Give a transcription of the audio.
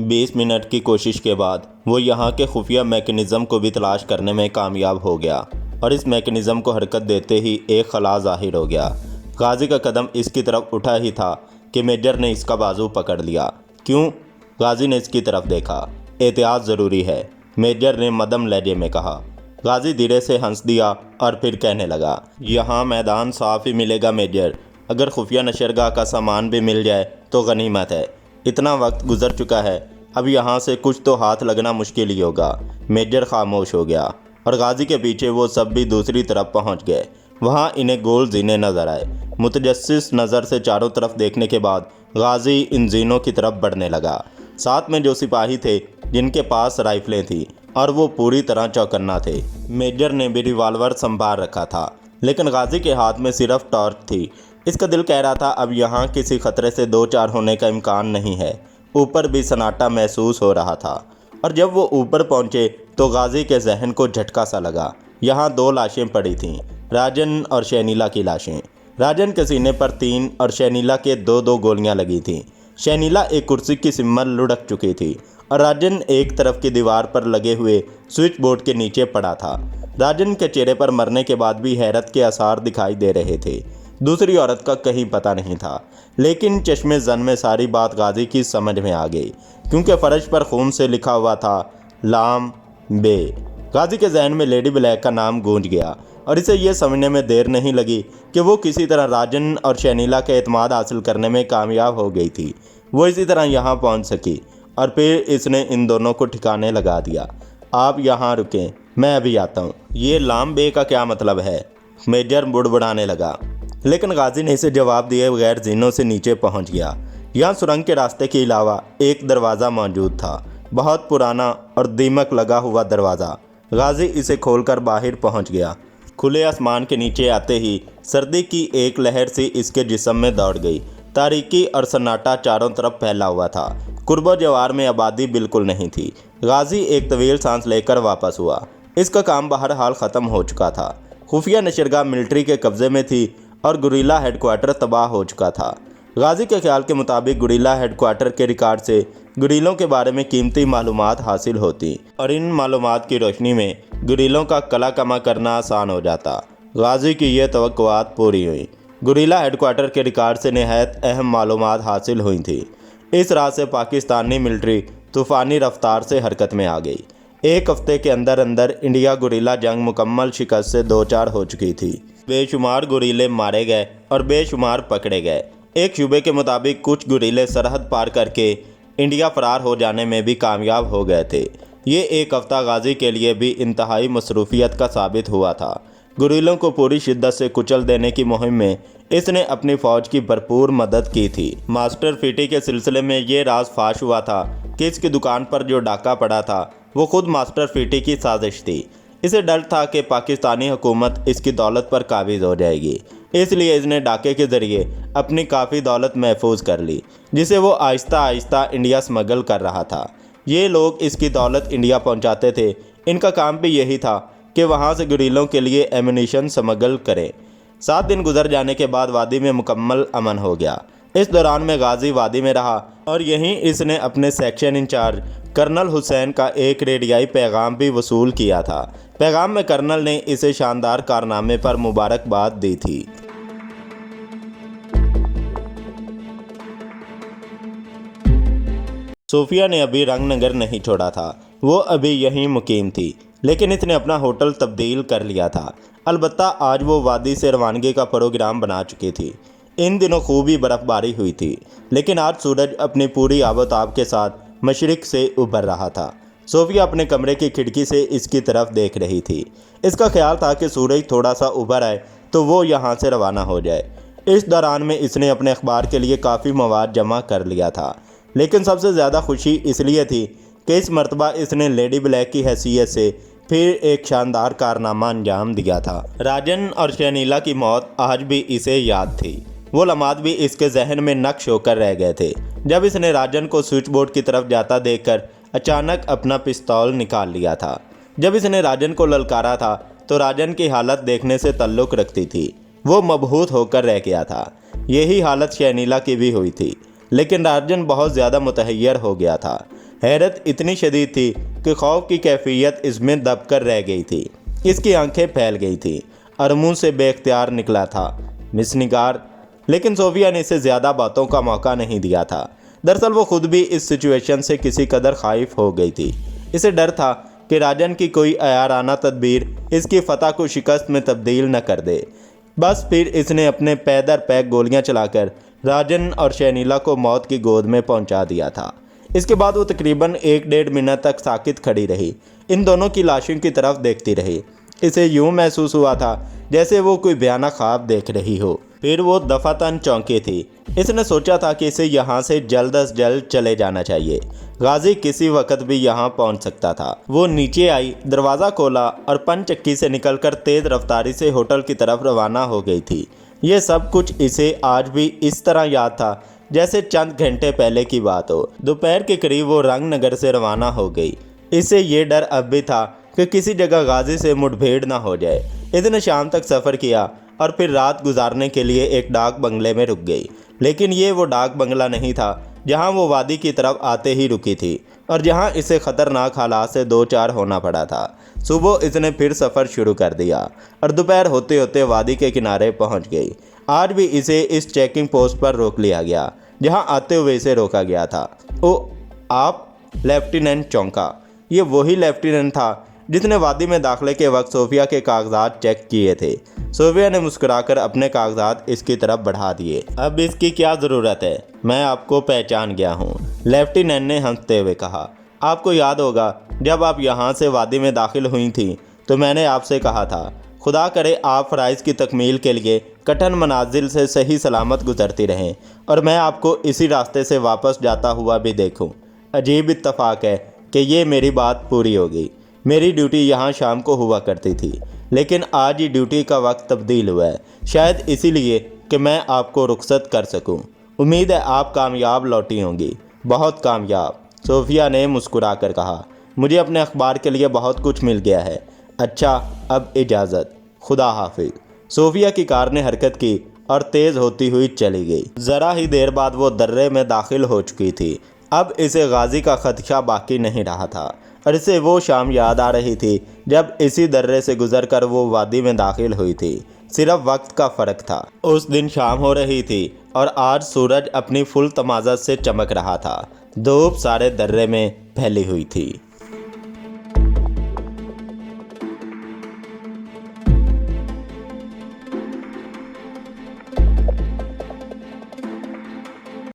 20 minute की कोशिश के बाद वो यहाँ के खुफिया मैकेनिज़्म को भी तलाश करने में कामयाब हो गया और इस मैकेनिज़्म को हरकत देते ही एक खला ज़ाहिर हो गया। गाजी का कदम इसकी तरफ उठा ही था कि मेजर ने इसका बाजू पकड़ लिया। क्यों? गाजी ने इसकी तरफ देखा। एहतियात ज़रूरी है, मेजर ने मदम लहजे में कहा। गाजी धीरे से हंस दिया और फिर कहने लगा, यहाँ मैदान साफ ही मिलेगा मेजर। अगर खुफिया नशरगाह का सामान भी मिल जाए तो गनीमत है। इतना वक्त गुजर चुका है, अब यहाँ से कुछ तो हाथ लगना मुश्किल ही होगा। मेजर खामोश हो गया और गाजी के पीछे वो सब भी दूसरी तरफ पहुँच गए। वहाँ इन्हें गोल जीने नजर आए। मुतजस्सिस नज़र से चारों तरफ देखने के बाद गाजी इन जीनों की तरफ बढ़ने लगा। साथ में जो सिपाही थे जिनके पास राइफलें थी और वो पूरी तरह चौकन्ना थे। मेजर ने भी रिवाल्वर संभाल रखा था, लेकिन गाजी के हाथ में सिर्फ टॉर्च थी। इसका दिल कह रहा था अब यहाँ किसी खतरे से दो चार होने का इम्कान नहीं है। ऊपर भी सन्नाटा महसूस हो रहा था और जब वो ऊपर पहुँचे तो गाजी के जहन को झटका सा लगा। यहाँ 2 लाशें पड़ी थीं, राजन और शैनीला की लाशें। राजन के सीने पर 3 और शैनीला के 2-2 गोलियां लगी थीं। शैनीला एक कुर्सी की सिम्मर लुढ़क चुकी थी और राजन एक तरफ की दीवार पर लगे हुए स्विच बोर्ड के नीचे पड़ा था। राजन के चेहरे पर मरने के बाद भी हैरत के आसार दिखाई दे रहे थे। दूसरी औरत का कहीं पता नहीं था, लेकिन चश्मे जन में सारी बात गाजी की समझ में आ गई, क्योंकि फर्श पर खून से लिखा हुआ था लाम बे। गाजी के जहन में लेडी ब्लैक का नाम गूंज गया और इसे यह समझने में देर नहीं लगी कि वो किसी तरह राजन और शैनीला के एतमाद हासिल करने में कामयाब हो गई थी। वो इसी तरह यहाँ पहुँच सकी और फिर इसने इन दोनों को ठिकाने लगा दिया। आप यहाँ रुकें, मैं अभी आता हूँ। ये लाम बे का क्या मतलब है? मेजर बुड़बुड़ाने लगा, लेकिन गाजी ने इसे जवाब दिए बगैर जीनों से नीचे पहुँच गया। यहाँ सुरंग के रास्ते के अलावा एक दरवाज़ा मौजूद था, बहुत पुराना और दीमक लगा हुआ दरवाज़ा। गाजी इसे खोलकर बाहर पहुँच गया। खुले आसमान के नीचे आते ही सर्दी की एक लहर सी इसके जिस्म में दौड़ गई। तारीकी और सन्नाटा चारों तरफ फैला हुआ था। कुर्बो जवार में आबादी बिल्कुल नहीं थी। गाजी एक तवील सांस लेकर वापस हुआ। इसका काम बहरहाल ख़त्म हो चुका था। खुफिया नशरगाह मिलिट्री के कब्ज़े में थी और गुरीला हेडक्वार्टर तबाह हो चुका था। गाजी के ख्याल के मुताबिक गुरीला हेडक्वार्टर के रिकॉर्ड से गुरीलों के बारे में कीमती मालूमात हासिल होती और इन मालूमात की रोशनी में गुरीलों का कला कमा करना आसान हो जाता। गाजी की यह तवक्कुआत पूरी हुई। गुरीला हेडक्वार्टर के रिकॉर्ड से निहायत अहम मालूमात हासिल हुई थी। इस राह से पाकिस्तानी मिलिट्री तूफ़ानी रफ्तार से हरकत में आ गई। एक हफ्ते के अंदर अंदर इंडिया गुरीला जंग मुकम्मल शिकस्त से दो चार हो चुकी थी। बेशुमार गुरीले मारे गए और बेशुमार पकड़े गए। एक शुबे के मुताबिक कुछ गुरीले सरहद पार करके इंडिया फरार हो जाने में भी कामयाब हो गए थे। ये एक हफ्ता गाजी के लिए भी इंतहाई मसरूफियत का साबित हुआ था। गुरीलों को पूरी शिद्दत से कुचल देने की मुहिम में इसने अपनी फ़ौज की भरपूर मदद की थी। मास्टर फीटी के सिलसिले में ये राज फाश हुआ था कि इसकी दुकान पर जो डाका पड़ा था वो खुद मास्टर फीटी की साजिश थी। इसे डर था कि पाकिस्तानी हुकूमत इसकी दौलत पर काबिज हो जाएगी, इसलिए इसने डाके के ज़रिए अपनी काफ़ी दौलत महफूज कर ली, जिसे वो आहिस्ता आहिस्ता इंडिया स्मगल कर रहा था। ये लोग इसकी दौलत इंडिया पहुंचाते थे। इनका काम भी यही था कि वहां से गुरीलों के लिए एम्यूनिशन स्मगल करें। 7 दिन गुजर जाने के बाद वादी में मुकम्मल अमन हो गया। इस दौरान में गाजी वादी में रहा और यहीं इसने अपने सेक्शन इंचार्ज कर्नल हुसैन का एक रेडियाई पैगाम भी वसूल किया था। पैगाम में कर्नल ने इसे शानदार कारनामे पर मुबारकबाद दी थी। सूफिया ने अभी रंगनगर नहीं छोड़ा था, वो अभी यहीं मुकीम थी, लेकिन इसने अपना होटल तब्दील कर लिया था। अलबत्ता आज वो वादी से रवानगी का प्रोग्राम बना चुकी थी। इन दिनों खूब ही बर्फ़बारी हुई थी, लेकिन आज सूरज अपनी पूरी आबोताब के साथ मशरिक़ से उभर रहा था। सोफिया अपने कमरे की खिड़की से इसकी तरफ देख रही थी। इसका ख्याल था कि सूरज थोड़ा सा उभर आए तो वो यहाँ से रवाना हो जाए। इस दौरान में इसने अपने अखबार के लिए काफ़ी मवाद जमा कर लिया था, लेकिन सबसे ज़्यादा खुशी इसलिए थी कि इस मरतबा इसने लेडी ब्लैक की हैसियत से फिर एक शानदार कारनामा अंजाम दिया था। राजन और शैनीला की मौत आज भी इसे याद थी। वो लम्हात भी इसके जहन में नक्श होकर रह गए थे। जब इसने राजन को स्विच बोर्ड की तरफ जाता देखकर अचानक अपना पिस्तौल निकाल लिया था। जब इसने राजन को ललकारा था तो राजन की हालत देखने से ताल्लुक़ रखती थी। वो मबहूत होकर रह गया था। यही हालत शैनीला की भी हुई थी, लेकिन राजन बहुत ज़्यादा मुतहय्यर हो गया था। हैरत इतनी शदीद थी कि खौफ की कैफियत इसमें दबकर रह गई थी। इसकी आंखें फैल गई थीं और मुंह से बेख्तियार निकला था, मिस निगार। लेकिन सोफिया ने इसे ज़्यादा बातों का मौका नहीं दिया था। दरअसल वो खुद भी इस सिचुएशन से किसी कदर खाइफ हो गई थी। इसे डर था कि राजन की कोई अयाराना तदबीर इसकी फतह को शिकस्त में तब्दील न कर दे। बस फिर इसने अपने पैदर पैक गोलियां चलाकर राजन और शैनीला को मौत की गोद में पहुंचा दिया था। इसके बाद वो तकरीबन 1-1.5 मिनट तक साकित खड़ी रही, इन दोनों की लाशों की तरफ देखती रही। इसे यूं महसूस हुआ था जैसे वो कोई भयानक ख्वाब देख रही हो। फिर वो दफातन चौंकी थी। इसने सोचा था कि इसे यहाँ से जल्द अज जल्द चले जाना चाहिए। गाजी किसी वक्त भी यहाँ पहुँच सकता था। वो नीचे आई, दरवाज़ा खोला और पनचक्की से निकलकर तेज़ रफ्तारी से होटल की तरफ रवाना हो गई थी। ये सब कुछ इसे आज भी इस तरह याद था जैसे चंद घंटे पहले की बात हो। दोपहर के करीब वो रंगनगर से रवाना हो गई। इसे ये डर अब भी था कि किसी जगह गाजी से मुठभेड़ ना हो जाए। इसने शाम तक सफ़र किया और फिर रात गुजारने के लिए एक डाक बंगले में रुक गई। लेकिन ये वो डाक बंगला नहीं था जहां वो वादी की तरफ आते ही रुकी थी और जहां इसे ख़तरनाक हालात से दो चार होना पड़ा था। सुबह इसने फिर सफ़र शुरू कर दिया और दोपहर होते होते वादी के किनारे पहुंच गई। आज भी इसे इस चेकिंग पोस्ट पर रोक लिया गया जहां आते हुए इसे रोका गया था। ओ आप? लेफ्टिनेंट चौंका। ये वही लेफ्टिनेंट था जिसने वादी में दाखिले के वक्त सोफिया के कागजात चेक किए थे। सोफिया ने मुस्कुराकर अपने कागजात इसकी तरफ बढ़ा दिए। अब इसकी क्या ज़रूरत है, मैं आपको पहचान गया हूँ, लेफ्टिनेंट ने हंसते हुए कहा। आपको याद होगा जब आप यहाँ से वादी में दाखिल हुई थी तो मैंने आपसे कहा था खुदा करे आप फ़राइज़ की तकमील के लिए कठिन मनाजिल से सही सलामत गुजरती रहें और मैं आपको इसी रास्ते से वापस जाता हुआ भी देखूँ। अजीब इत्तफाक है कि ये मेरी बात पूरी होगी। मेरी ड्यूटी यहाँ शाम को हुआ करती थी, लेकिन आज ये ड्यूटी का वक्त तब्दील हुआ है, शायद इसीलिए कि मैं आपको रुखसत कर सकूं। उम्मीद है आप कामयाब लौटी होंगी, बहुत कामयाब, सोफिया ने मुस्कुराकर कहा। मुझे अपने अखबार के लिए बहुत कुछ मिल गया है। अच्छा, अब इजाज़त, खुदा हाफिज़। सोफिया की कार ने हरकत की और तेज़ होती हुई चली गई। ज़रा ही देर बाद वो दर्रे में दाखिल हो चुकी थी। अब इसे गाजी का खदशा बाकी नहीं रहा था और इसे वो शाम याद आ रही थी जब इसी दर्रे से गुजरकर वो वादी में दाखिल हुई थी। सिर्फ वक्त का फ़र्क था। उस दिन शाम हो रही थी और आज सूरज अपनी फुल तमाज़त से चमक रहा था। धूप सारे दर्रे में फैली हुई थी।